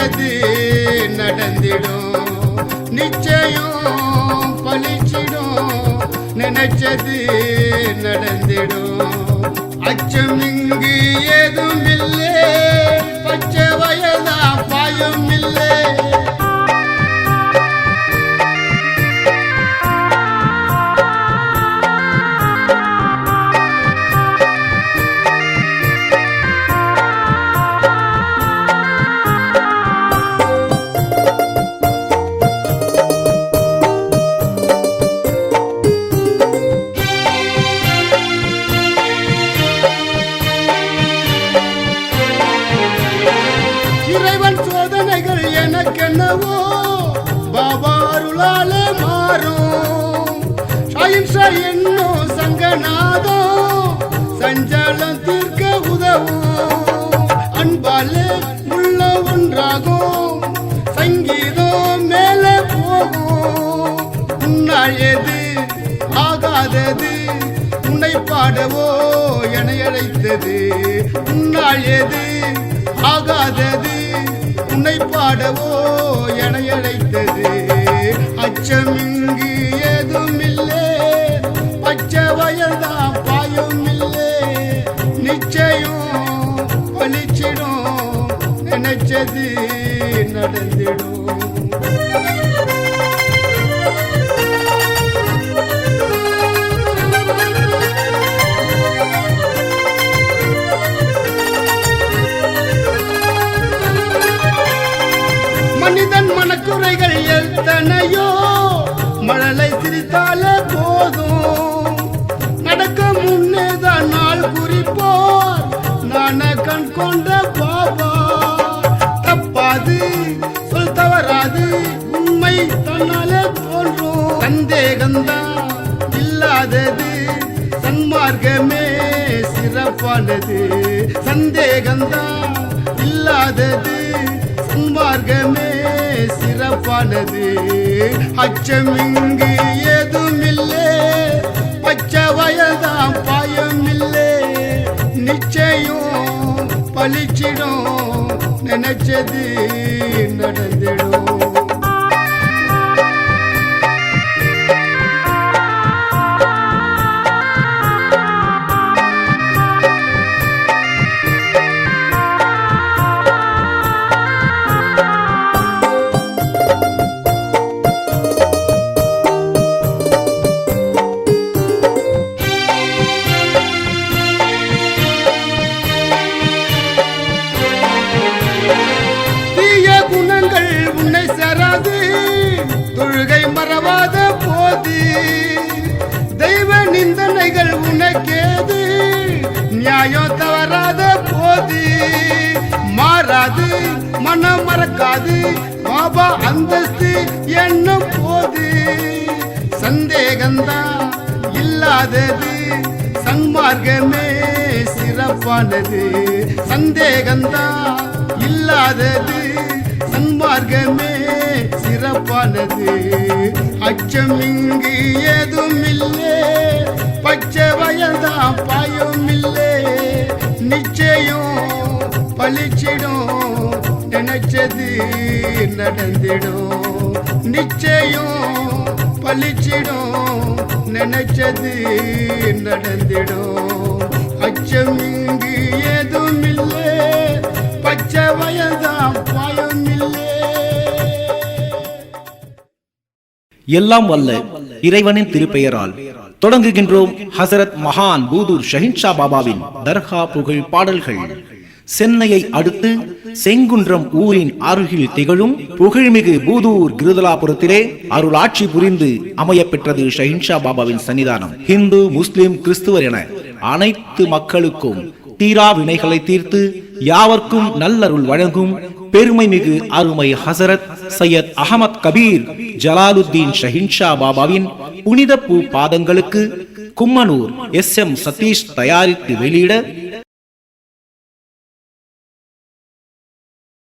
நினைச்சது நடந்திடும், நிச்சயம் பலிச்சிடும். நினைச்சது நடந்திடும், அச்சம் இங்கு ஏதும் இல்லை, பச்சை வயதா பாயும் இல்லை. சோதனைகள் எனக்கென்னவோ பாபா அருளாலே மாறும். என்னும் சங்கநாதம் சஞ்சலம் தீர்க்க உதவும். அன்பாலே உள்ள ஒன்றாகும், சங்கீதம் மேலே போகும். உன்னால் எது ஆகாதது, உன்னை பாடவோ என அழைத்தது. உன்னால் எது ஆகாதது, உன்னை பாடவோ என அழைத்தது. அச்சம் இங்கு ஏதும் இல்லை, பச்சை வயல்தான் பாயும் இல்லை. நிச்சயம் பலிச்சிடும், நினைச்சது நடந்திடும். மனிதன் மனக்குறைகள் எத்தனையோ, மழலை சிரித்தாலே போதும். நடக்க முன்னேதான் நாள் குறிப்போர், நான கண் கொண்ட பாபா. தப்பாது சொல் தவறாது, உண்மை தன்னாலே தோன்றும். சந்தேகம்தான் இல்லாதது, சன்மார்க்கமே சிறப்பானது. சந்தேகம்தான் இல்லாதது, சன்மார்க்கமே சிறப்பானது. அச்சம் இங்கு ஏதும் இல்லை, பச்சை வயல்தான் பாயம் இல்லை. நிச்சயம் பலிச்சிடும், நினைச்சது நடந்திடும். தொழுகை மறவாத போது, தெய்வ நிந்தனைகள் உனக்கேது. நியாயம் தவறாத போது, மாறாது மனம் மறக்காது. பாபா அந்தஸ்து என்னும் போது, சந்தேகம்தான் இல்லாதது, சன்மார்க்கமே சிறப்பானது. சந்தேகம்தான் இல்லாதது, சன்மார்க்கமே சிறப்பானது. அச்சம் இங்கு ஏதும் இல்லை, பச்சை வயல்தான் பாயும் இல்லை. நிச்சயம் பலிச்சிடும், நினைச்சது நடந்திடும். நிச்சயம் பலிச்சிடும், நினைச்சது நடந்திடும். அச்சம் இங்கு ஏதும் இல்லை, பச்சை வயல்தான் பாயும் இல்லை. எல்லாம் வல்ல இறைவனின் திருப்பெயரால் தொடங்குகின்றோம் ஹசரத் மகான் பூதூர் ஷஹின்ஷா பாபாவின் தர்கா புகழ் பாடல்கள். சென்னையை அடுத்து செங்குன்றம் ஊரின் அருகில் திகழும் புகழ்மிகு பூதூர் கிருதலாபுரத்திலே அருளாட்சி புரிந்து அமைய பெற்றது ஷஹின்ஷா பாபாவின் சன்னிதானம். இந்து, முஸ்லிம், கிறிஸ்துவர் என அனைத்து மக்களுக்கும் தீரா வினைகளை தீர்த்து யாவர்க்கும் நல்லருள் வழங்கும் பெருமை மிகு அருமை ஹசரத் சையத் அகமத் கபீர் ஜலாலுத்தீன் ஷஹின்ஷா பாபாவின் புனித பூ பாதங்களுக்கு கும்மனூர் SM சதீஷ் தயாரித்து வெளியிட